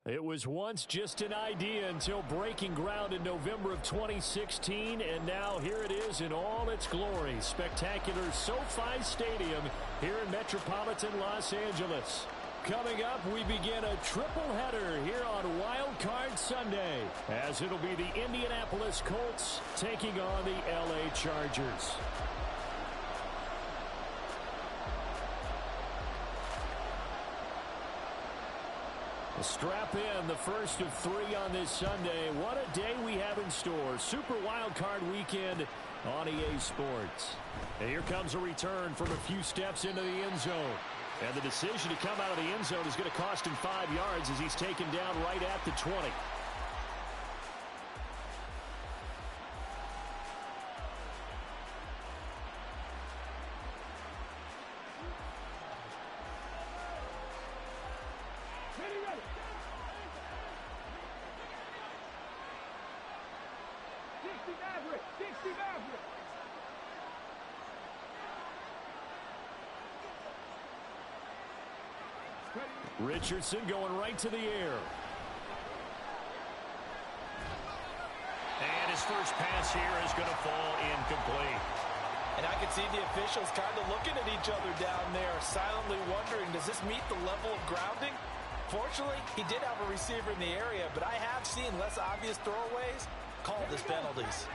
It was once just an idea until breaking ground in November of 2016, and now here it is in all its glory. Spectacular SoFi Stadium here in metropolitan Los Angeles. Coming up, we begin a triple header here on Wildcard Sunday, as it'll be the Indianapolis Colts taking on the LA Chargers. Strap in, the first of three on this Sunday. What a day we have in store. Super Wildcard Weekend on EA Sports. And here comes a return from a few steps into the end zone. And the decision to come out of the end zone is going to cost him 5 yards as he's taken down right at the 20. Richardson going right to the air. And his first pass here is going to fall incomplete. And I can see the officials kind of looking at each other down there, silently wondering, does this meet the level of grounding? Fortunately, he did have a receiver in the area, but I have seen less obvious throwaways called as penalties.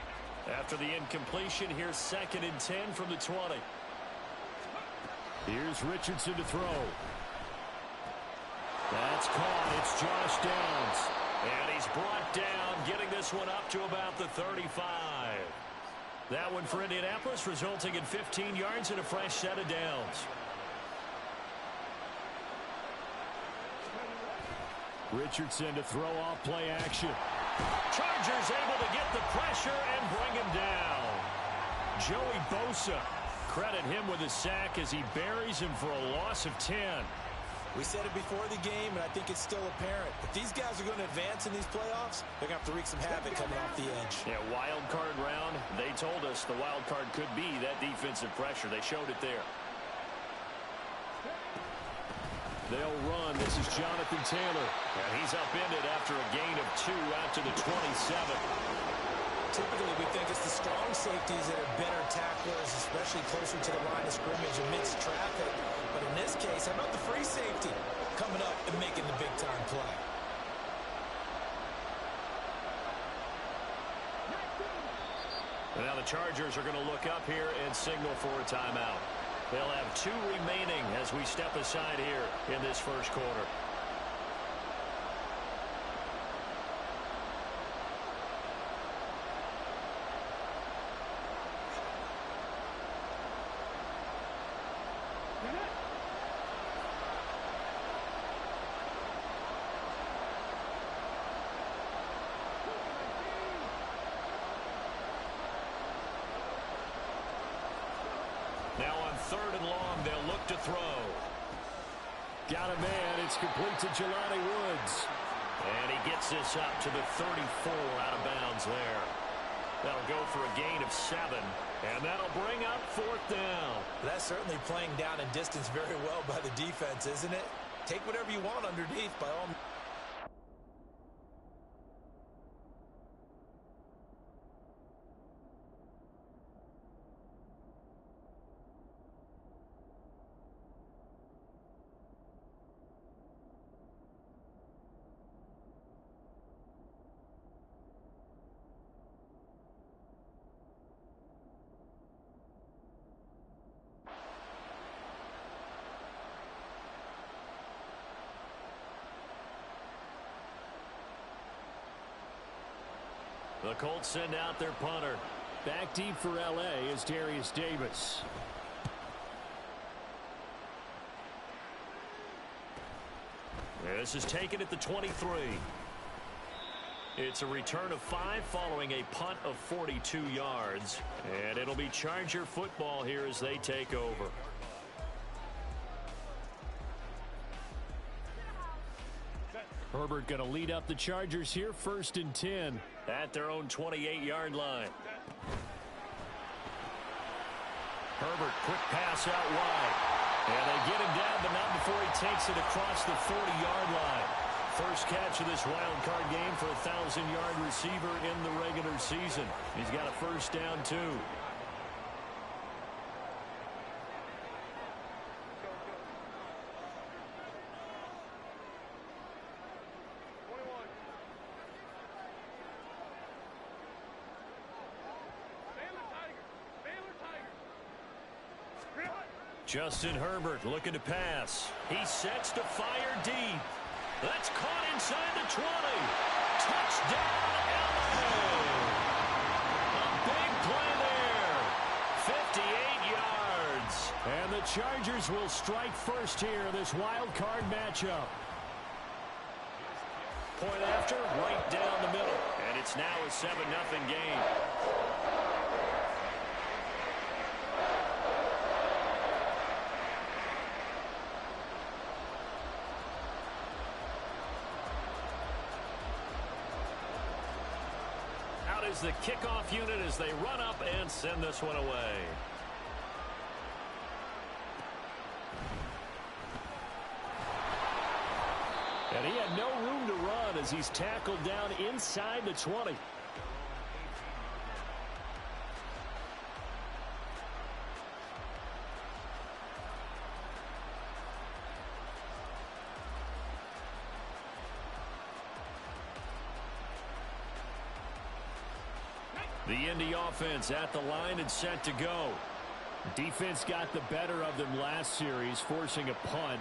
After the incompletion, here's 2nd and 10 from the 20. Here's Richardson to throw. That's caught. It's Josh Downs. And he's brought down, getting this one up to about the 35. That one for Indianapolis, resulting in 15 yards and a fresh set of downs. Richardson to throw off play action. Chargers able to get the pressure and bring him down. Joey Bosa, credit him with a sack as he buries him for a loss of 10. We said it before the game, and I think it's still apparent. If these guys are going to advance in these playoffs, they're going to have to wreak some havoc coming off the edge. Yeah, wild card round. They told us the wild card could be that defensive pressure. They showed it there. They'll run. This is Jonathan Taylor. And he's upended after a gain of 2 out to the 27. Typically, we think it's the strong safeties that are better tacklers, especially closer to the line of scrimmage amidst traffic. But in this case, how about the free safety coming up and making the big-time play? And now the Chargers are going to look up here and signal for a timeout. They'll have 2 remaining as we step aside here in this first quarter. Now on 3rd and long, they'll look to throw. Got a man. It's complete to Jelani Woods. And he gets this up to the 34 out of bounds there. That'll go for a gain of 7. And that'll bring up 4th down. That's certainly playing down in distance very well by the defense, isn't it? Take whatever you want underneath by all means. The Colts send out their punter. Back deep for LA is Darius Davis. This is taken at the 23. It's a return of 5 following a punt of 42 yards. And it'll be Charger football here as they take over. Herbert going to lead up the Chargers here, 1st and 10 at their own 28-yard line. Herbert, quick pass out wide. And they get him down, but not before he takes it across the 40-yard line. First catch of this wild card game for a 1,000-yard receiver in the regular season. He's got a first down, too. Justin Herbert looking to pass. He sets to fire deep. That's caught inside the 20. Touchdown, LA! A big play there. 58 yards. And the Chargers will strike first here in this wild card matchup. Point after, right down the middle. And it's now a 7-0 game. Is the kickoff unit as they run up and send this one away. And he had no room to run as he's tackled down inside the 20. The Indy offense at the line and set to go. Defense got the better of them last series, forcing a punt.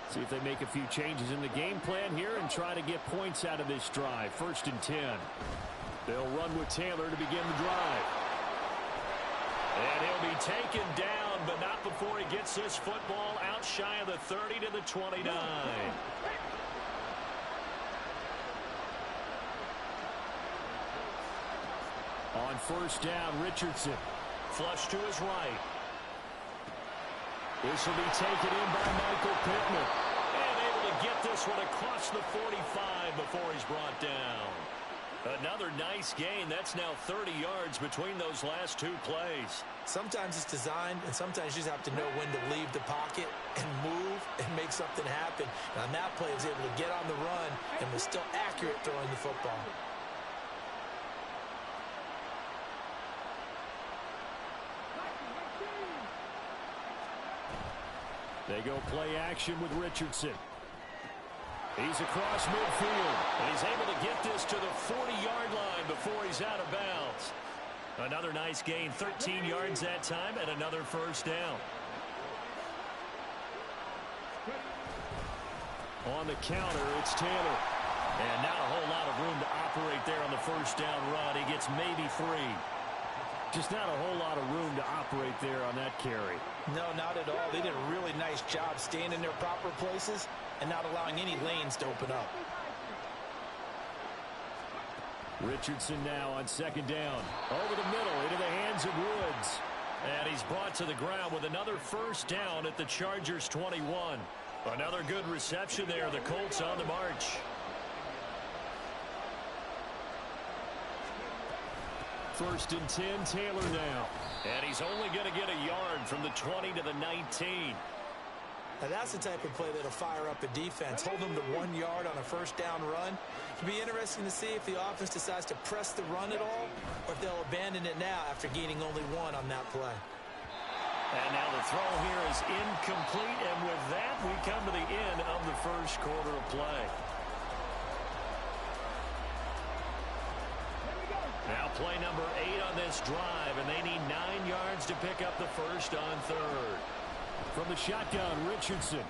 See if they make a few changes in the game plan here and try to get points out of this drive. 1st and 10. They'll run with Taylor to begin the drive. And he'll be taken down, but not before he gets this football out shy of the 30 to the 29. On 1st down, Richardson. Flush to his right. This will be taken in by Michael Pittman. And able to get this one across the 45 before he's brought down. Another nice gain. That's now 30 yards between those last two plays. Sometimes it's designed, and sometimes you just have to know when to leave the pocket and move and make something happen. And on that play, he was able to get on the run and was still accurate throwing the football. They go play action with Richardson. He's across midfield, and he's able to get this to the 40-yard line before he's out of bounds. Another nice gain, 13 yards that time, and another first down. On the counter, it's Taylor. And not a whole lot of room to operate there on the first down run. He gets maybe 3. Just not a whole lot of room to operate there on that carry. No, not at all. They did a really nice job staying in their proper places and not allowing any lanes to open up. Richardson now on 2nd down. Over the middle into the hands of Woods. And he's brought to the ground with another first down at the Chargers 21. Another good reception there. The Colts on the march. 1st and 10, Taylor now. And he's only going to get a yard from the 20 to the 19. Now that's the type of play that'll fire up a defense. Hold them to 1 yard on a first down run. It'll be interesting to see if the offense decides to press the run at all or if they'll abandon it now after gaining only 1 on that play. And now the throw here is incomplete. And with that, we come to the end of the first quarter of play. Now play number 8 on this drive, and they need 9 yards to pick up the first on 3rd. From the shotgun, Richardson.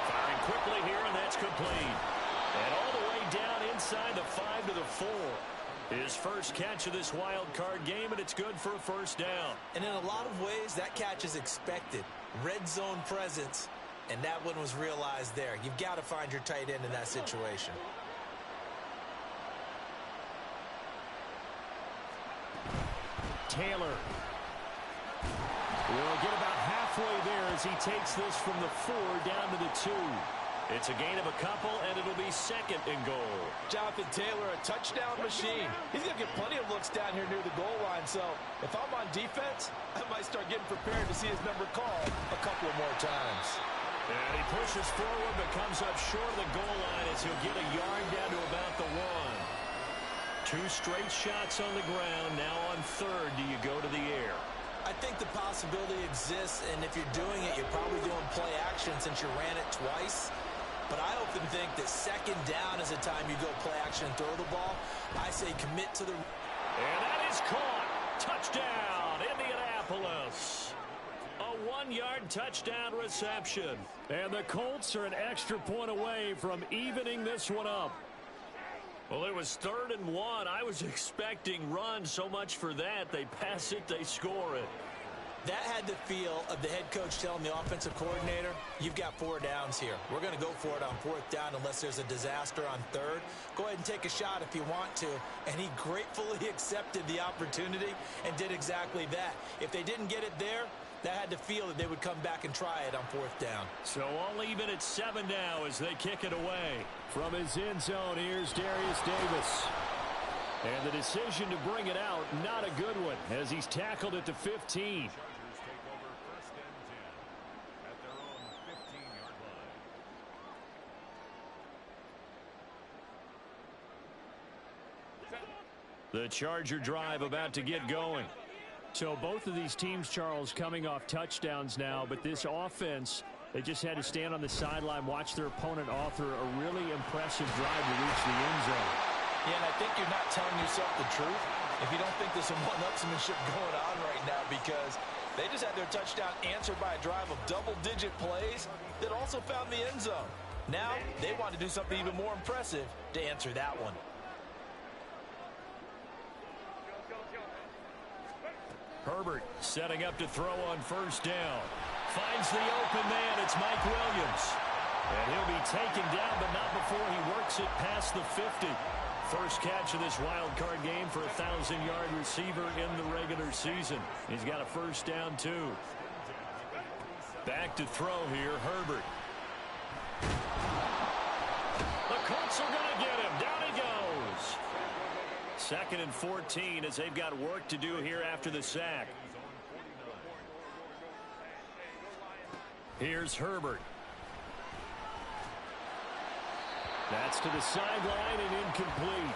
Firing quickly here, and that's complete. And all the way down inside the 5 to the 4. His first catch of this wild card game, and it's good for a first down. And in a lot of ways, that catch is expected. Red zone presence, and that one was realized there. You've got to find your tight end in that situation. Taylor will get about halfway there as he takes this from the 4 down to the 2. It's a gain of a couple, and it'll be 2nd and goal. Jonathan Taylor, a touchdown machine. He's going to get plenty of looks down here near the goal line, so if I'm on defense, I might start getting prepared to see his number called a couple of more times. And he pushes forward but comes up short of the goal line as he'll get a yard down to about the 1. 2 straight shots on the ground. Now on third, do you go to the air? I think the possibility exists, and if you're doing it, you're probably doing play action since you ran it twice. But I often think that second down is the time you go play action and throw the ball. I say commit to the... And that is caught. Touchdown, Indianapolis. A 1-yard touchdown reception. And the Colts are an extra point away from evening this one up. Well, it was 3rd and 1. I was expecting run. So much for that. They pass it, they score it. That had the feel of the head coach telling the offensive coordinator, you've got 4 downs here. We're going to go for it on 4th down unless there's a disaster on 3rd. Go ahead and take a shot if you want to. And he gratefully accepted the opportunity and did exactly that. If they didn't get it there, that had to feel that they would come back and try it on 4th down. So all even at 7 now as they kick it away. From his end zone, here's Darius Davis. And the decision to bring it out, not a good one, as he's tackled at the 15. The Charger drive about to get going. So both of these teams, Charles, coming off touchdowns now, but this offense, they just had to stand on the sideline, watch their opponent author a really impressive drive to reach the end zone. Yeah, and I think you're not telling yourself the truth if you don't think there's some one-upsmanship going on right now, because they just had their touchdown answered by a drive of double-digit plays that also found the end zone. Now they want to do something even more impressive to answer that one. Herbert setting up to throw on 1st down. Finds the open man. It's Mike Williams. And he'll be taken down, but not before he works it past the 50. First catch of this wild card game for a 1,000-yard receiver in the regular season. He's got a 1st down, too. Back to throw here, Herbert. The Colts are going to get him. Down he goes. 2nd and 14 as they've got work to do here after the sack. Here's Herbert. That's to the sideline and incomplete.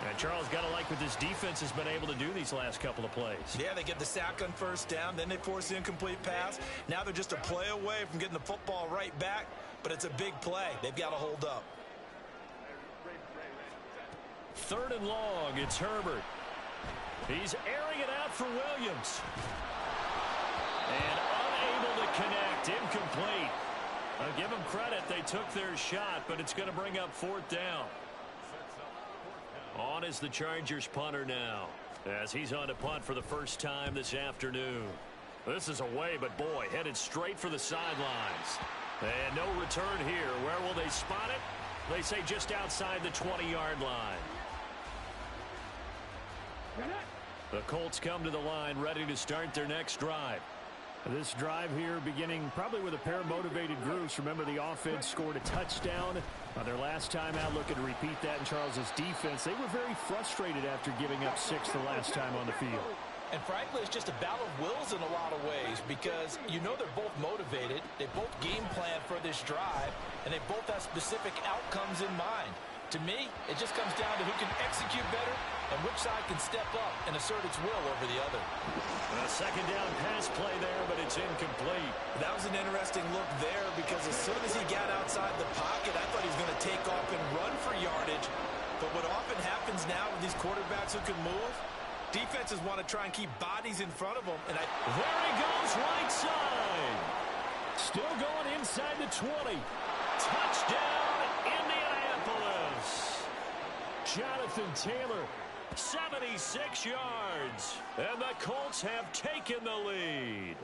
And Charles, got to like what this defense has been able to do these last couple of plays. Yeah, they get the sack on 1st down, then they force the incomplete pass. Now they're just a play away from getting the football right back, but it's a big play. They've got to hold up. 3rd and long, it's Herbert. He's airing it out for Williams. And unable to connect, incomplete. I'll give them credit, they took their shot, but it's going to bring up 4th down. On is the Chargers punter now, as he's on to punt for the first time this afternoon. This is away, but boy, headed straight for the sidelines. And no return here. Where will they spot it? They say just outside the 20-yard line. The Colts come to the line ready to start their next drive. This drive here beginning probably with a pair of motivated groups. Remember, the offense scored a touchdown on their last time out. Looking to repeat that in Charles's defense. They were very frustrated after giving up 6 the last time on the field. And frankly, it's just a battle of wills in a lot of ways, because you know they're both motivated. They both game plan for this drive, and they both have specific outcomes in mind. To me, it just comes down to who can execute better and which side can step up and assert its will over the other. A 2nd down pass play there, but it's incomplete. That was an interesting look there, because as soon as he got outside the pocket, I thought he was going to take off and run for yardage. But what often happens now with these quarterbacks who can move, defenses want to try and keep bodies in front of them. And there he goes, right side. Still going inside the 20. Touchdown, Indianapolis. Jonathan Taylor, 76 yards. And the Colts have taken the lead.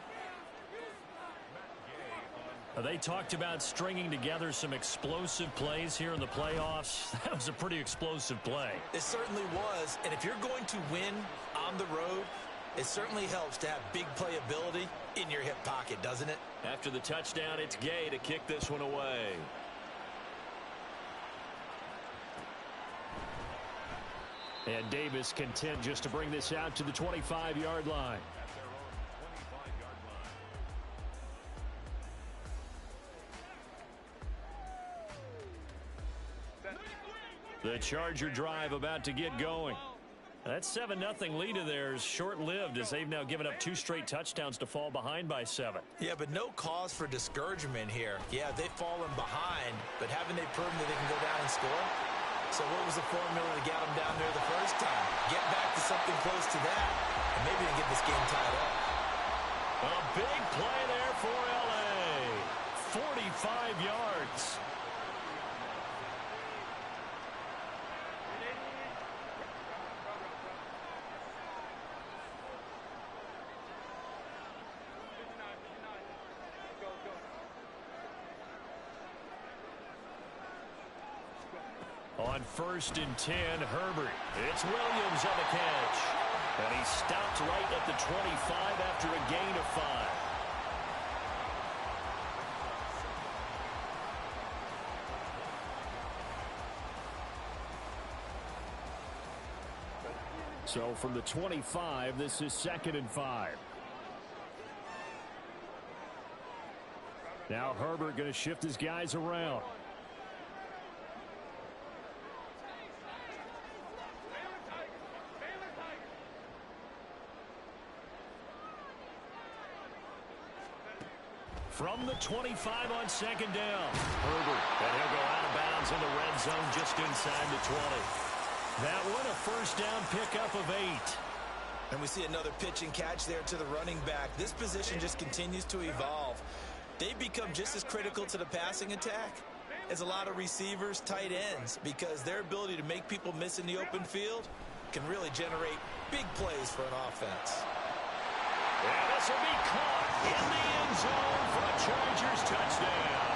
They talked about stringing together some explosive plays here in the playoffs. That was a pretty explosive play. It certainly was. And if you're going to win on the road, it certainly helps to have big playability in your hip pocket, doesn't it? After the touchdown, it's Gay to kick this one away. And Davis content just to bring this out to the 25-yard line. The Charger drive about to get going. That 7-0 lead of theirs short-lived as they've now given up 2 straight touchdowns to fall behind by 7. Yeah, but no cause for discouragement here. Yeah, they've fallen behind, but haven't they proven that they can go down and score? So what was the formula that got them down there the first time? Get back to something close to that, and maybe they get this game tied up. A big play there for L.A. 45 yards. On 1st and 10, Herbert. It's Williams on the catch. And he stopped right at the 25 after a gain of 5. So from the 25, this is 2nd and 5. Now Herbert going to shift his guys around. From the 25 on 2nd down. Herbert, and he'll go out of bounds in the red zone just inside the 20. That one a 1st down pickup of 8. And we see another pitch and catch there to the running back. This position just continues to evolve. They become just as critical to the passing attack as a lot of receivers, tight ends, because their ability to make people miss in the open field can really generate big plays for an offense. And this will be caught in the end zone for a Chargers touchdown.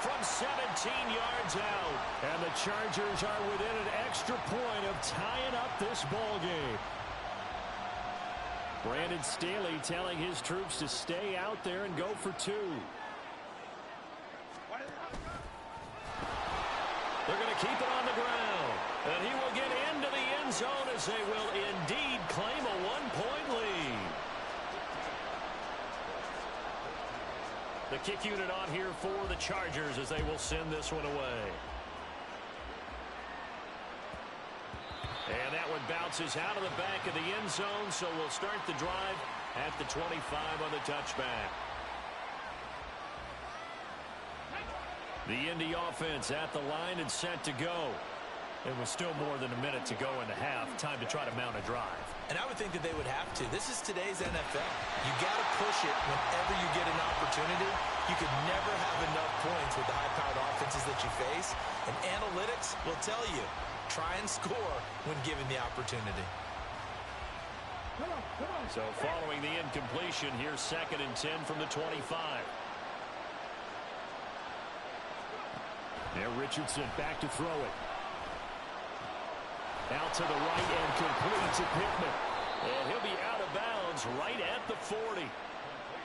From 17 yards out. And the Chargers are within an extra point of tying up this ball game. Brandon Staley telling his troops to stay out there and go for 2. They're going to keep it on the ground. And he will get into the end zone as they will indeed claim a 1-point lead. The kick unit on here for the Chargers as they will send this one away. And that one bounces out of the back of the end zone, so we'll start the drive at the 25 on the touchback. The Indy offense at the line and set to go. It was still more than a minute to go in the half. Time to try to mount a drive. And I would think that they would have to. This is today's NFL. You got to push it whenever you get an opportunity. You could never have enough points with the high-powered offenses that you face. And analytics will tell you, try and score when given the opportunity. So following the incompletion, here's 2nd and 10 from the 25. Now Richardson back to throw it. Out to the right and complete to Pittman. And he'll be out of bounds right at the 40.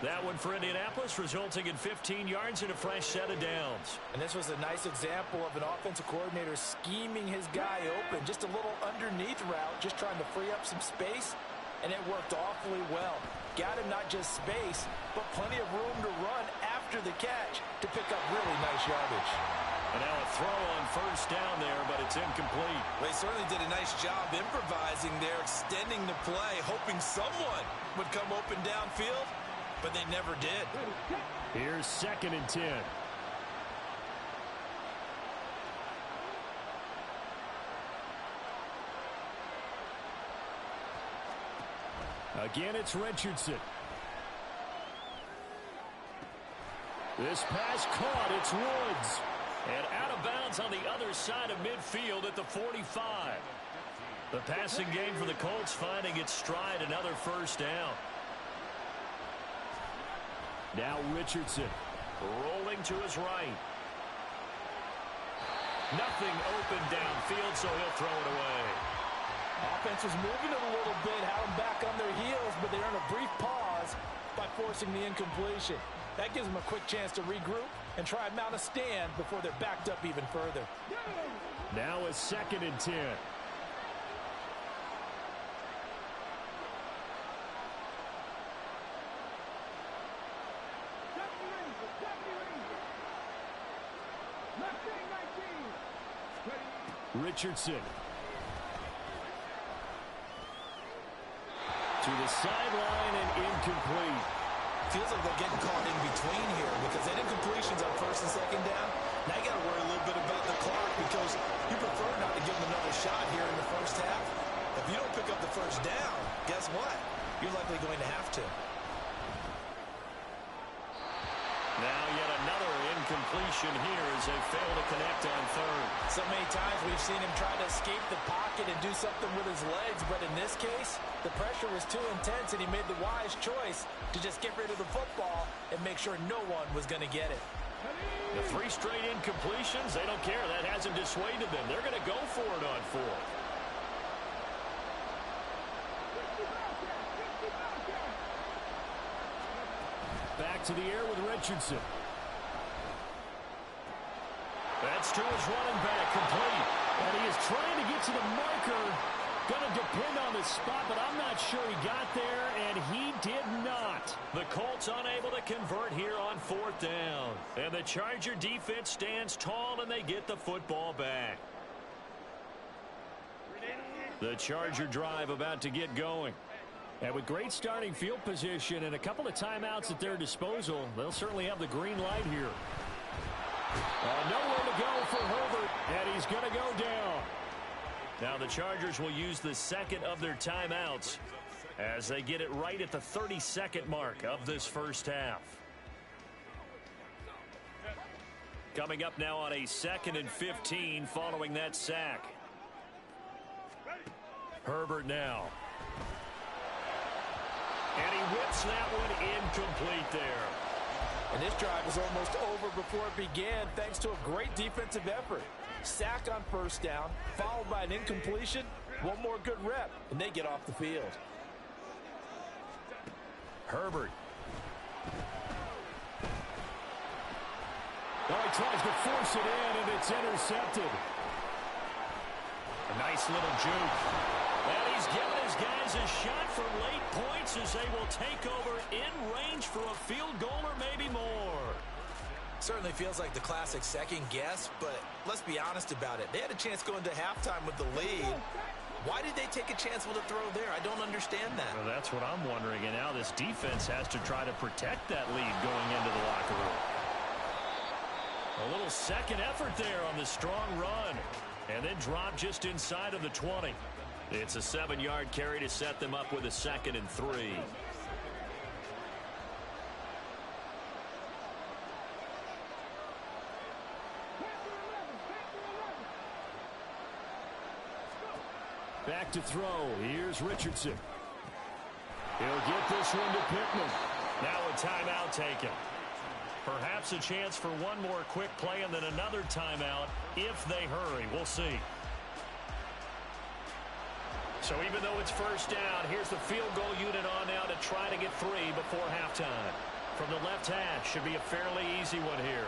That one for Indianapolis resulting in 15 yards and a fresh set of downs. And this was a nice example of an offensive coordinator scheming his guy open. Just a little underneath route, just trying to free up some space. And it worked awfully well. Got him not just space, but plenty of room to run after the catch to pick up really nice yardage. And now a throw on 1st down there, but it's incomplete. Well, he certainly did a nice job improvising there, extending the play, hoping someone would come open downfield, but they never did. Here's 2nd and 10. Again, it's Richardson. This pass caught. It's Woods. And out of bounds on the other side of midfield at the 45. The passing game for the Colts finding its stride, another 1st down. Now Richardson rolling to his right. Nothing open downfield, so he'll throw it away. Offense was moving it a little bit, had them back on their heels, but they earned a brief pause by forcing the incompletion. That gives them a quick chance to regroup and try and mount a stand before they're backed up even further. Now a 2nd and 10. Richardson. To the sideline and incomplete. Feels like they're getting caught in between here because they did completions on first and second down. Now you got to worry a little bit about the clock because you prefer not to give them another shot here in the first half. If you don't pick up the first down, guess what? You're likely going to have to. Now yet another incompletion here as they fail to connect on third. So many times we've seen him try to escape the pocket and do something with his legs, but in this case, the pressure was too intense and he made the wise choice to just get rid of the football and make sure no one was going to get it. The 3 straight incompletions, they don't care. That hasn't dissuaded them. They're going to go for it on 4th. Back to the air with Richardson. That's to his running back, complete. And he is trying to get to the marker. Going to depend on the spot, but I'm not sure he got there, and he did not. The Colts unable to convert here on 4th down. And the Charger defense stands tall, and they get the football back. The Charger drive about to get going. And with great starting field position and a couple of timeouts at their disposal, they'll certainly have the green light here. Nowhere to go for Herbert, and he's going to go down. Now the Chargers will use the second of their timeouts as they get it right at the 32nd mark of this first half. Coming up now on a 2nd and 15 following that sack. Herbert now. And he whips that one incomplete there. And this drive was almost over before it began thanks to a great defensive effort. Sack on first down, followed by an incompletion. One more good rep, and they get off the field. Herbert. Oh, he tries to force it in, and it's intercepted. A nice little juke. And he's given his guys a shot for late points as they will take over in range for a field goal or maybe more. Certainly feels like the classic second guess, but let's be honest about it. They had a chance going to halftime with the lead. Why did they take a chance with a throw there? I don't understand that. Well, that's what I'm wondering, and now this defense has to try to protect that lead going into the locker room. A little second effort there on the strong run, and then drop just inside of the 20. It's a 7-yard carry to set them up with a 2nd and 3. Back to throw. Here's Richardson. He'll get this one to Pittman. Now a timeout taken. Perhaps a chance for one more quick play and then another timeout if they hurry. We'll see. So even though it's first down, here's the field goal unit on now to try to get 3 before halftime. From the left hash, should be a fairly easy one here.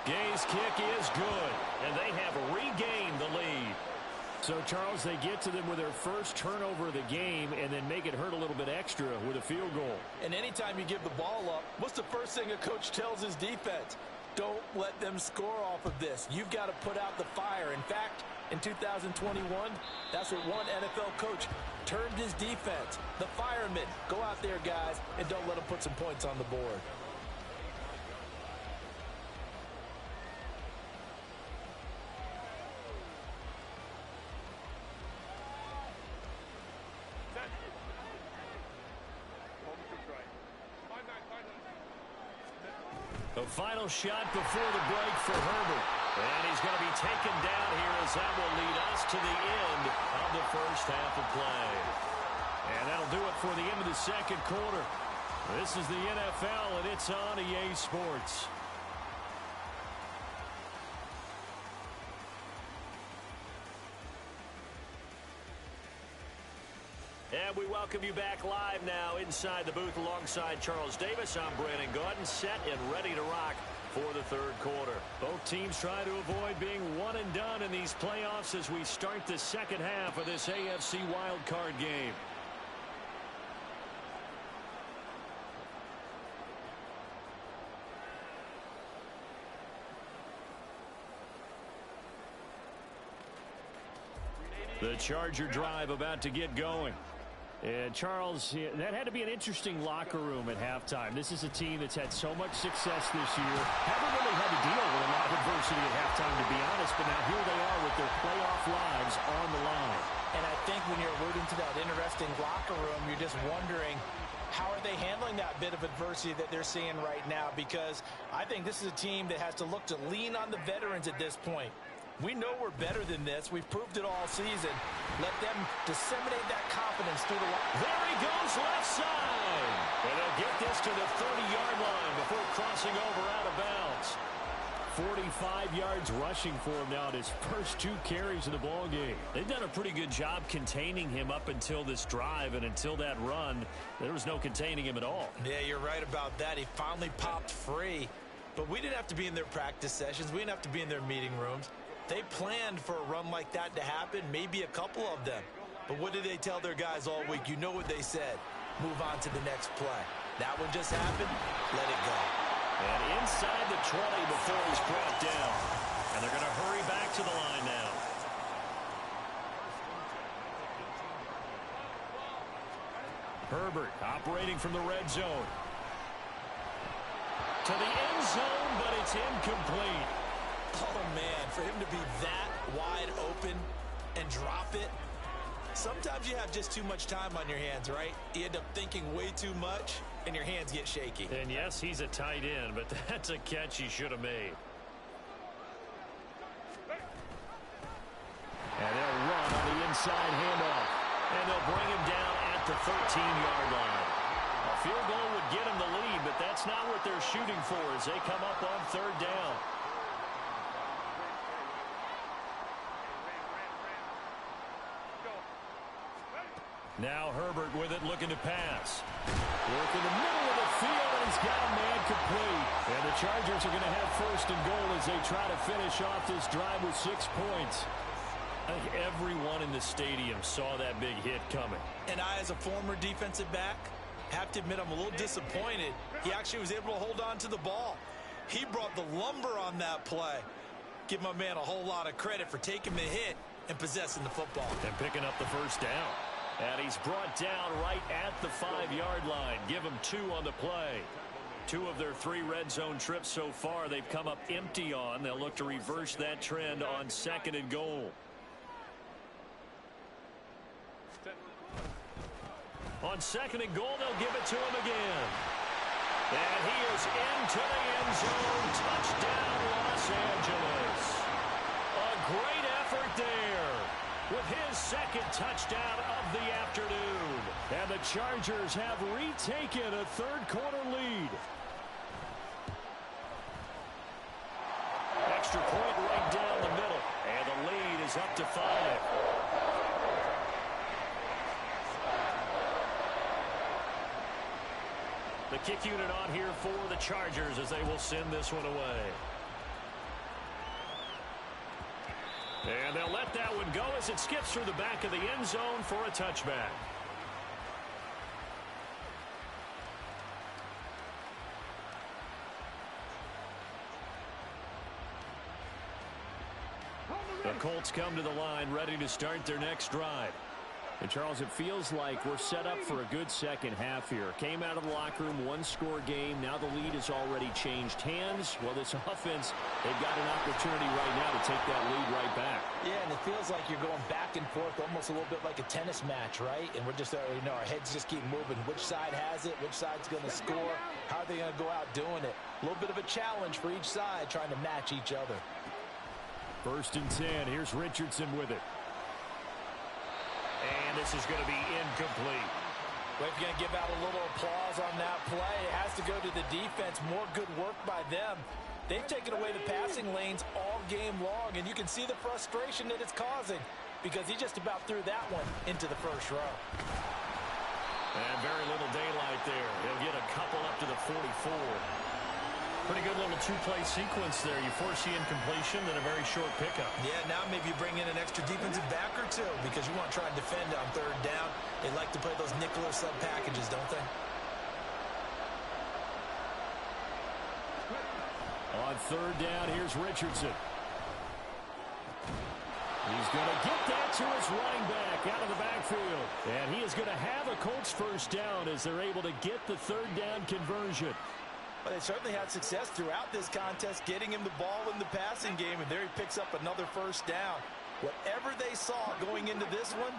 Gay's kick is good, and they have regained the lead. So, Charles, they get to them with their first turnover of the game and then make it hurt a little bit extra with a field goal. And anytime you give the ball up, what's the first thing a coach tells his defense? Don't let them score off of this. You've got to put out the fire. In fact, in 2021, that's what one NFL coach termed his defense. The firemen. Go out there, guys, and don't let them put some points on the board. The final shot before the break for Herbert. And he's going to be taken down here as that will lead us to the end of the first half of play. And that'll do it for the end of the second quarter. This is the NFL, and it's on EA Sports. And we welcome you back live now inside the booth alongside Charles Davis. I'm Brandon Gaudin, set and ready to rock for the third quarter. Both teams try to avoid being one and done in these playoffs as we start the second half of this AFC Wildcard game. The Charger drive about to get going. And Charles, that had to be an interesting locker room at halftime. This is a team that's had so much success this year. Haven't really had to deal with a lot of adversity at halftime, to be honest. But now here they are with their playoff lives on the line. And I think when you're alluding to that interesting locker room, you're just wondering, how are they handling that bit of adversity that they're seeing right now? Because I think this is a team that has to look to lean on the veterans at this point. We know we're better than this. We've proved it all season. Let them disseminate that confidence through the line. There he goes, left side. And they'll get this to the 30-yard line before crossing over out of bounds. 45 yards rushing for him now in his first 2 carries of the ball game. They've done a pretty good job containing him up until this drive, and until that run, there was no containing him at all. Yeah, you're right about that. He finally popped free. But we didn't have to be in their practice sessions. We didn't have to be in their meeting rooms. They planned for a run like that to happen, maybe a couple of them. But what did they tell their guys all week? You know what they said. Move on to the next play. That one just happened. Let it go. And inside the 20 before he's brought down. And they're going to hurry back to the line now. Herbert operating from the red zone. To the end zone, but it's incomplete. Oh, man, for him to be that wide open and drop it. Sometimes you have just too much time on your hands, right? You end up thinking way too much, and your hands get shaky. And yes, he's a tight end, but that's a catch he should have made. And they'll run on the inside handoff. And they'll bring him down at the 13-yard line. A field goal would get him the lead, but that's not what they're shooting for as they come up on 3rd down. Now Herbert with it, looking to pass. Work in the middle of the field, and he's got a man complete. And the Chargers are going to have 1st and goal as they try to finish off this drive with 6 points. I think everyone in the stadium saw that big hit coming. And I, as a former defensive back, have to admit I'm a little disappointed. He actually was able to hold on to the ball. He brought the lumber on that play. Give my man a whole lot of credit for taking the hit and possessing the football. And picking up the 1st down. And he's brought down right at the 5-yard line. Give him 2 on the play. 2 of their 3 red zone trips so far they've come up empty on. They'll look to reverse that trend on 2nd and goal. On 2nd and goal, they'll give it to him again. And he is into the end zone. Touchdown, Los Angeles. A great effort there with his 2nd touchdown of the afternoon. And the Chargers have retaken a 3rd quarter lead. Extra point right down the middle. And the lead is up to 5. The kick unit on here for the Chargers as they will send this one away. And they'll let that one go as it skips through the back of the end zone for a touchback. The Colts come to the line ready to start their next drive. And Charles, it feels like we're set up for a good second half here. Came out of the locker room, 1-score game. Now the lead has already changed hands. Well, this offense, they've got an opportunity right now to take that lead right back. Yeah, and it feels like you're going back and forth, almost a little bit like a tennis match, right? And we're just, our heads just keep moving. Which side has it? Which side's going to score? How are they going to go out doing it? A little bit of a challenge for each side, trying to match each other. 1st and 10. Here's Richardson with it. And this is going to be incomplete. Well, if you're going to give out a little applause on that play, it has to go to the defense. More good work by them. They've taken away the passing lanes all game long, and you can see the frustration that it's causing because he just about threw that one into the 1st row. And very little daylight there. He'll get a couple up to the 44. Pretty good little 2-play sequence there. You force the incompletion, then a very short pickup. Yeah, now maybe you bring in an extra defensive back or 2 because you want to try and defend on 3rd down. They like to play those nickel or sub packages, don't they? On 3rd down, here's Richardson. He's going to get that to his running back out of the backfield. And he is going to have a Colts first down as they're able to get the third down conversion. Well, they certainly had success throughout this contest, getting him the ball in the passing game, and there he picks up another first down. Whatever they saw going into this one,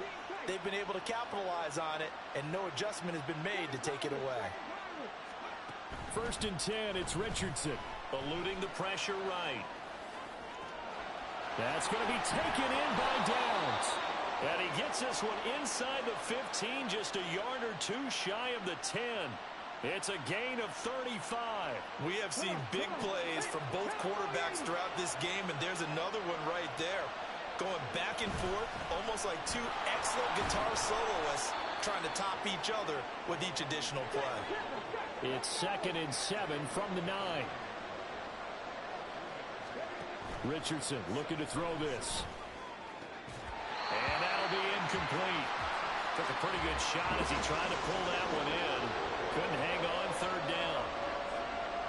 they've been able to capitalize on it, and no adjustment has been made to take it away. 1st and 10, it's Richardson. Eluding the pressure right. That's going to be taken in by Downs. And he gets this one inside the 15, just a yard or two shy of the 10. It's a gain of 35. We have seen big plays from both quarterbacks throughout this game, and there's another one right there. Going back and forth, almost like two excellent guitar soloists trying to top each other with each additional play. It's 2nd and 7 from the 9. Richardson looking to throw this. And that'll be incomplete. Took a pretty good shot as he tried to pull that one in. Couldn't hang on 3rd down.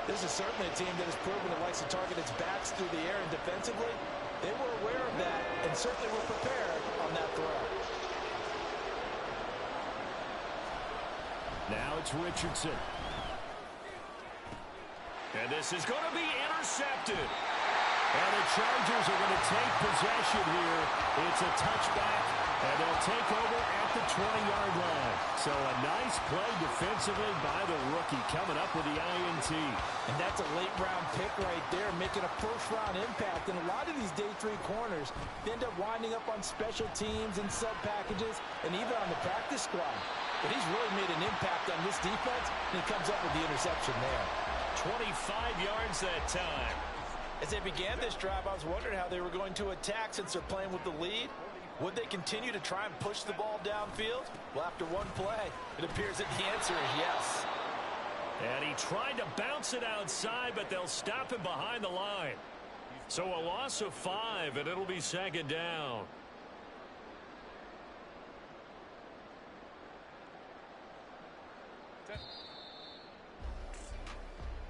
This is certainly a team that has proven it likes to target its backs through the air, and defensively, they were aware of that and certainly were prepared on that throw. Now it's Richardson. And this is going to be intercepted. And the Chargers are going to take possession here. It's a touchback, and they'll take over at the 20-yard line. So a nice play defensively by the rookie coming up with the INT. And that's a late-round pick right there, making a first-round impact. And a lot of these day 3 corners end up winding up on special teams and sub-packages and even on the practice squad. But he's really made an impact on this defense, and he comes up with the interception there. 25 yards that time. As they began this drive, I was wondering how they were going to attack since they're playing with the lead. Would they continue to try and push the ball downfield? Well, after one play, it appears that the answer is yes. And he tried to bounce it outside, but they'll stop him behind the line. So a loss of 5, and it'll be 2nd down.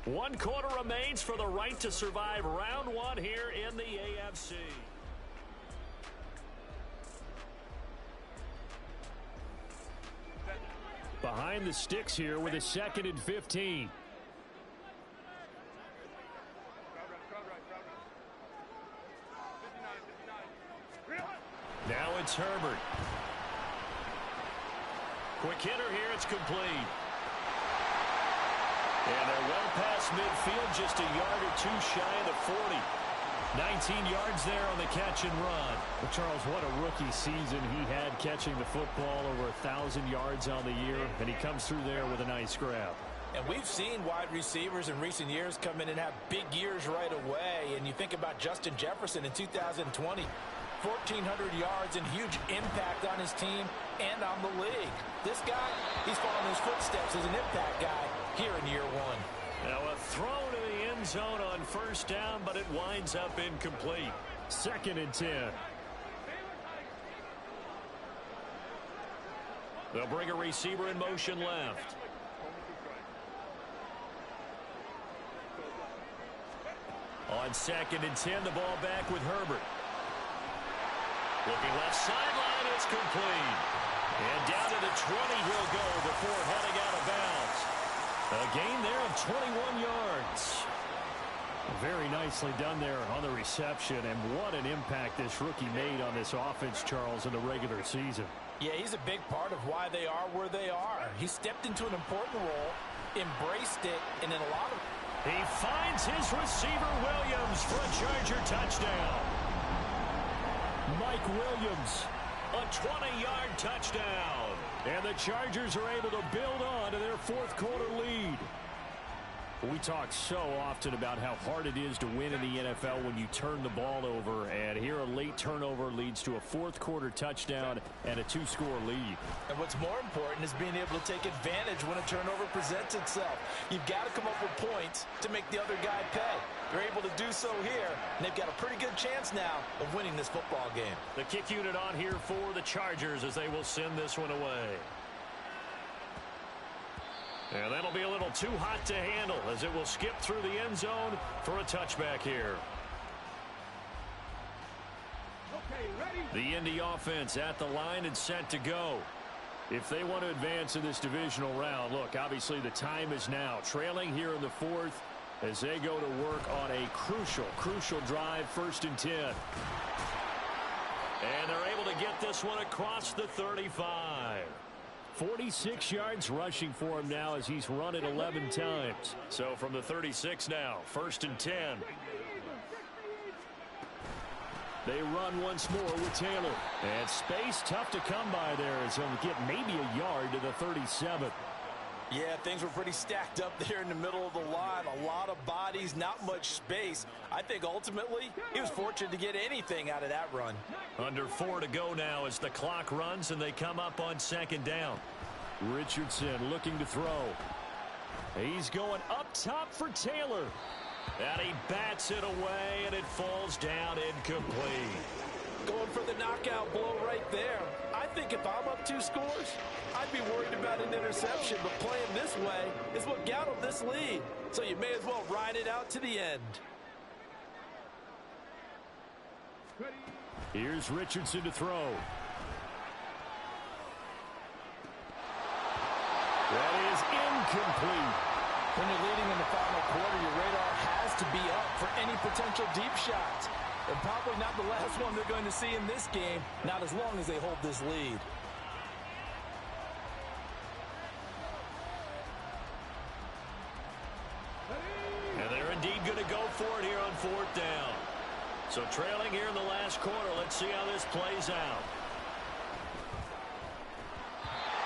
One quarter remains for the right to survive round 1 here in the AFC. Behind the sticks here with a 2nd and 15. Now it's Herbert. Quick hitter here, it's complete. And they're well past midfield, just a yard or two shy of the 40. 19 yards there on the catch and run. Well, Charles, what a rookie season he had catching the football, over 1,000 yards on the year, and he comes through there with a nice grab. And we've seen wide receivers in recent years come in and have big years right away. And you think about Justin Jefferson in 2020, 1,400 yards and huge impact on his team and on the league. This guy, he's following his footsteps as an impact guy here in year 1. Now a throw to the end zone on 1st down, but it winds up incomplete. 2nd and 10. They'll bring a receiver in motion left. On 2nd and 10, the ball back with Herbert. Looking left sideline, it's complete. And down to the 20 he'll go before heading out of bounds. A gain there of 21 yards. Very nicely done there on the reception, and what an impact this rookie made on this offense, Charles, in the regular season. Yeah, he's a big part of why they are where they are. He stepped into an important role, embraced it, and in a lot of... He finds his receiver, Williams, for a Charger touchdown. Mike Williams, a 20-yard touchdown. And the Chargers are able to build on to their 4th quarter lead. We talk so often about how hard it is to win in the NFL when you turn the ball over, and here a late turnover leads to a 4th quarter touchdown and a 2-score lead. And what's more important is being able to take advantage when a turnover presents itself. You've got to come up with points to make the other guy pay. They're able to do so here, and they've got a pretty good chance now of winning this football game. The kick unit on here for the Chargers as they will send this one away. And that'll be a little too hot to handle as it will skip through the end zone for a touchback here. Okay, ready? The Indy offense at the line and set to go. If they want to advance in this divisional round, look, obviously the time is now. Trailing here in the fourth as they go to work on a crucial drive, 1st and 10. And they're able to get this one across the 35. 46 yards rushing for him now as he's run it 11 times. So from the 36 now, 1st and 10. They run once more with Taylor. And space tough to come by there as he'll get maybe a yard to the 37. Yeah, things were pretty stacked up there in the middle of the line. A lot of bodies, not much space. I think ultimately he was fortunate to get anything out of that run. Under 4 to go now as the clock runs and they come up on 2nd down. Richardson looking to throw. He's going up top for Taylor. And he bats it away, and it falls down incomplete. Going for the knockout blow right there. I think if I'm up 2 scores, I'd be worried about an interception. But playing this way is what got him this lead. So you may as well ride it out to the end. Here's Richardson to throw. That is incomplete. When you're leading in the final quarter, your radar has to be up for any potential deep shots. And probably not the last one they're going to see in this game, not as long as they hold this lead. And they're indeed going to go for it here on 4th down. So trailing here in the last quarter, let's see how this plays out.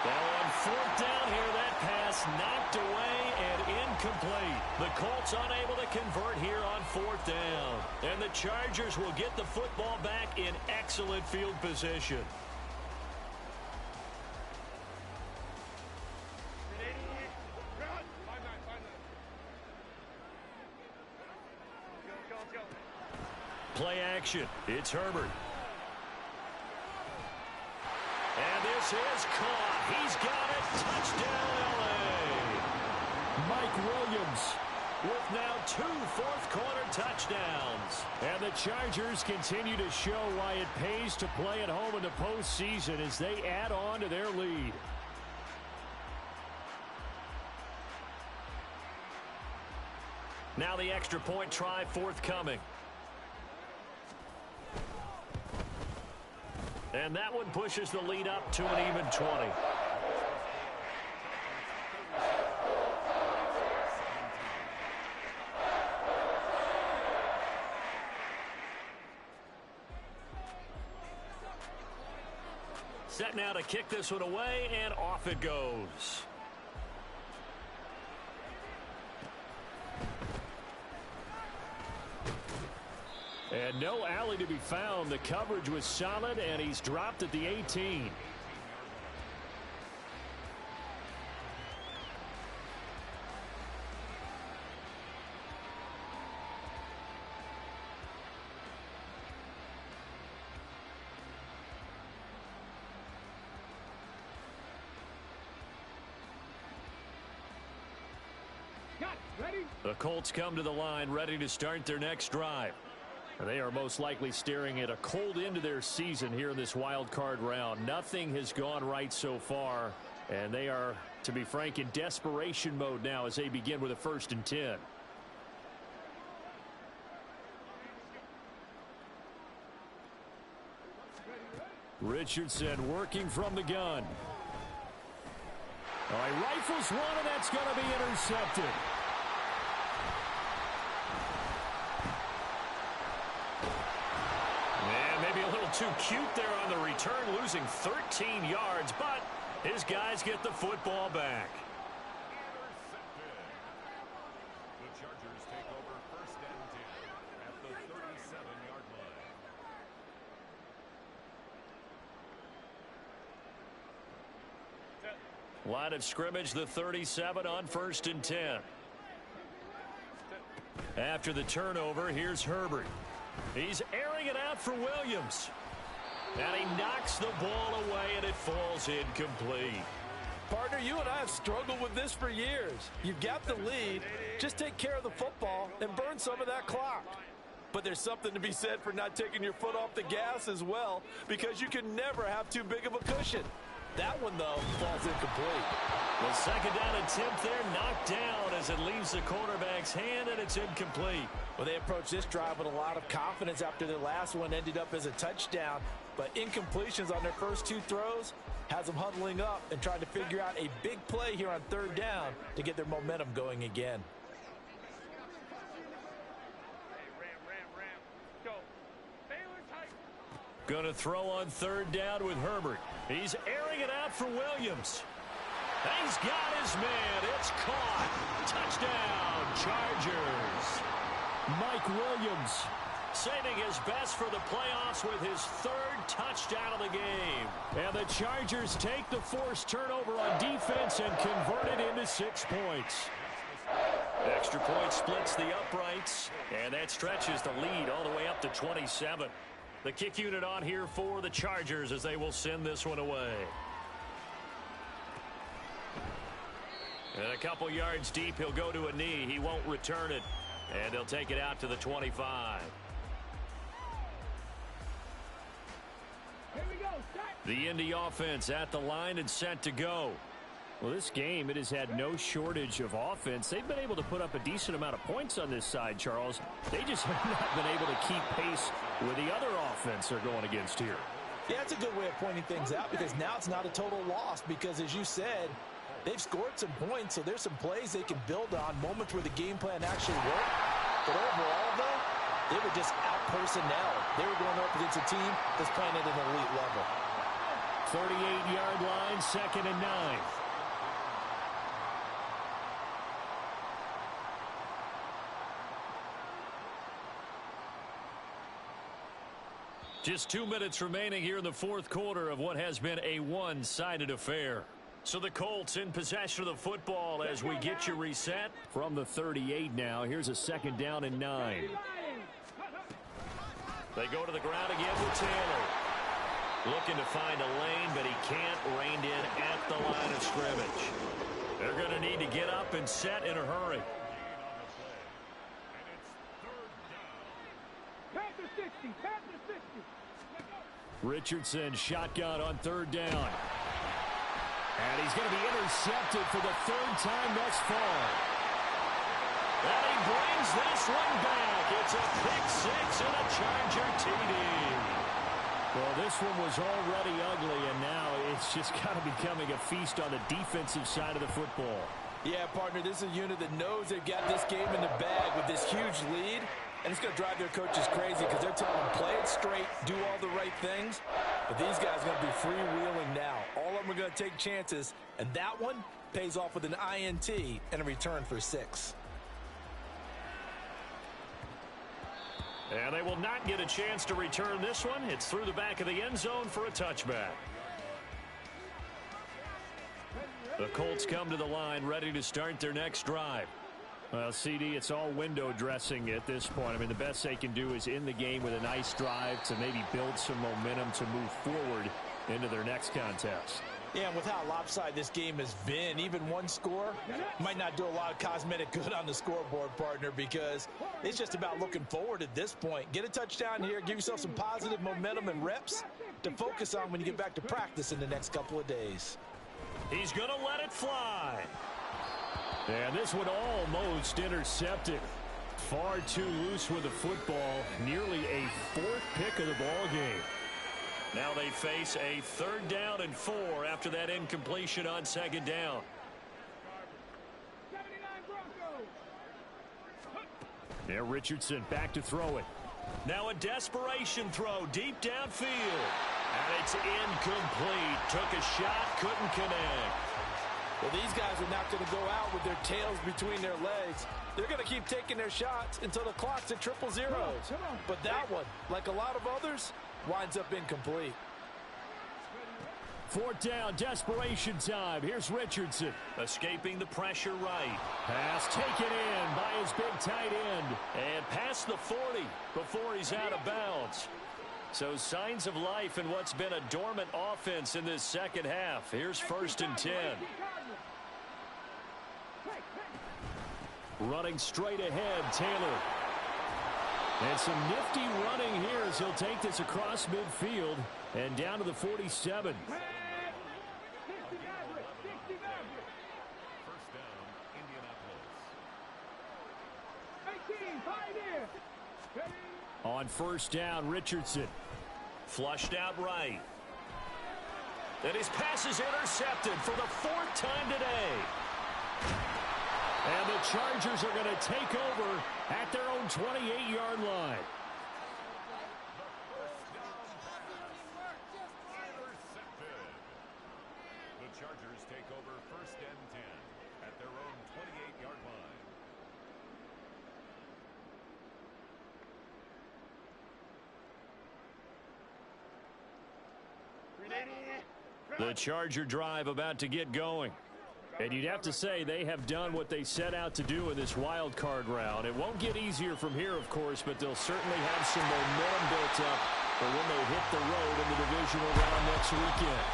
Now on 4th down here, that pass knocked away and incomplete. The Colts unable to convert here on 4th down. And the Chargers will get the football back in excellent field position. Play action. It's Herbert. And this is caught. He's got it. Touchdown, L.A. Mike Williams with now 2 fourth-quarter touchdowns. And the Chargers continue to show why it pays to play at home in the postseason as they add on to their lead. Now the extra point try forthcoming. And that one pushes the lead up to an even 20. Set now to kick this one away, and off it goes. And no alley to be found. The coverage was solid, and he's dropped at the 18. The Colts come to the line ready to start their next drive. They are most likely staring at a cold end to their season here in this wild card round. Nothing has gone right so far, and they are, to be frank, in desperation mode now as they begin with a 1st and 10. Richardson working from the gun. All right, rifles one, and that's going to be intercepted. Too cute there on the return, losing 13 yards, but his guys get the football back. The Chargers take over 1st and 10 at the 37-yard line. Line of scrimmage, the 37 on 1st and 10. After the turnover, here's Herbert. He's airing it out for Williams. And he knocks the ball away, and it falls incomplete. Partner, you and I have struggled with this for years. You've got the lead. Just take care of the football and burn some of that clock. But there's something to be said for not taking your foot off the gas as well, because you can never have too big of a cushion. That one, though, falls incomplete. The second down attempt there knocked down as it leaves the quarterback's hand, and it's incomplete. Well, they approached this drive with a lot of confidence after their last one ended up as a touchdown. But incompletions on their first two throws has them huddling up and trying to figure out a big play here on third down to get their momentum going again. Going to throw on third down with Herbert. He's airing it out for Williams. He's got his man. It's caught. Touchdown, Chargers. Mike Williams saving his best for the playoffs with his third touchdown of the game. And the Chargers take the forced turnover on defense and convert it into 6 points. Extra point splits the uprights, and that stretches the lead all the way up to 27. The kick unit on here for the Chargers as they will send this one away. And a couple yards deep, he'll go to a knee. He won't return it. And they'll take it out to the 25. Here we go. The Indy offense at the line and set to go. Well, this game, it has had no shortage of offense. They've been able to put up a decent amount of points on this side, Charles. They just have not been able to keep pace with the other offense they're going against here. Yeah, that's a good way of pointing things out, because now it's not a total loss, because as you said, they've scored some points, so there's some plays they can build on, moments where the game plan actually worked. But overall, though, they were just out-personnel. They were going up against a team that's playing at an elite level. 38-yard line, 2nd and 9. Just 2 minutes remaining here in the fourth quarter of what has been a one-sided affair. So the Colts in possession of the football as we get you reset. From the 38 now, here's a 2nd down and 9. They go to the ground again with Taylor. Looking to find a lane, but he can't. Reined in at the line of scrimmage. They're going to need to get up and set in a hurry. Richardson shotgun on third down. And he's going to be intercepted for the 3rd time thus far. And he brings this one back. It's a pick 6 and a Charger TD. Well, this one was already ugly, and now it's just kind of becoming a feast on the defensive side of the football. Yeah, partner, this is a unit that knows they've got this game in the bag with this huge lead. And it's going to drive their coaches crazy because they're telling them play it straight, do all the right things. But these guys are going to be freewheeling now. All of them are going to take chances. And that one pays off with an INT and a return for 6. And they will not get a chance to return this one. It's through the back of the end zone for a touchback. The Colts come to the line ready to start their next drive. Well, CD, it's all window dressing at this point. I mean, the best they can do is in the game with a nice drive to maybe build some momentum to move forward into their next contest. Yeah, and with how lopsided this game has been, even one score might not do a lot of cosmetic good on the scoreboard, partner, because it's just about looking forward at this point. Get a touchdown here, give yourself some positive momentum and reps to focus on when you get back to practice in the next couple of days. He's going to let it fly. And this one almost intercepted. Far too loose with the football. Nearly a 4th pick of the ball game. Now they face a 3rd down and 4 after that incompletion on 2nd down. Now Richardson back to throw it. Now a desperation throw deep downfield. And it's incomplete. Took a shot, couldn't connect. Well, these guys are not going to go out with their tails between their legs. They're going to keep taking their shots until the clock's at 000. But that one, like a lot of others, winds up incomplete. 4th down, desperation time. Here's Richardson. Escaping the pressure right. Pass taken in by his big tight end. And past the 40 before he's out of bounds. So signs of life in what's been a dormant offense in this second half. Here's 1st and 10. Running straight ahead, Taylor. And some nifty running here as he'll take this across midfield and down to the 47. On first down, Richardson. Flushed out right. And his pass is intercepted for the 4th time today. And the Chargers are going to take over at their own 28-yard line. The Chargers take over first and 10 at their own 28-yard line. The Charger drive about to get going. And you'd have to say they have done what they set out to do in this wild card round. It won't get easier from here, of course, but they'll certainly have some momentum built up for when they hit the road in the divisional round next weekend.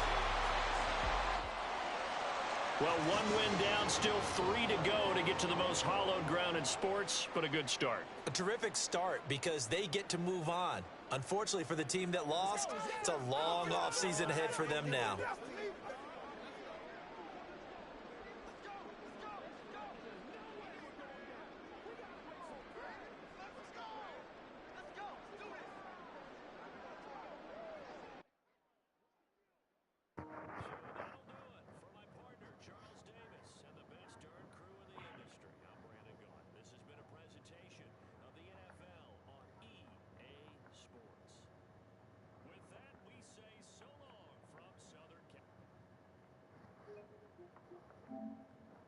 Well, 1 win down, still 3 to go to get to the most hallowed ground in sports, but a good start. A terrific start because they get to move on. Unfortunately for the team that lost, it's a long offseason ahead for them now.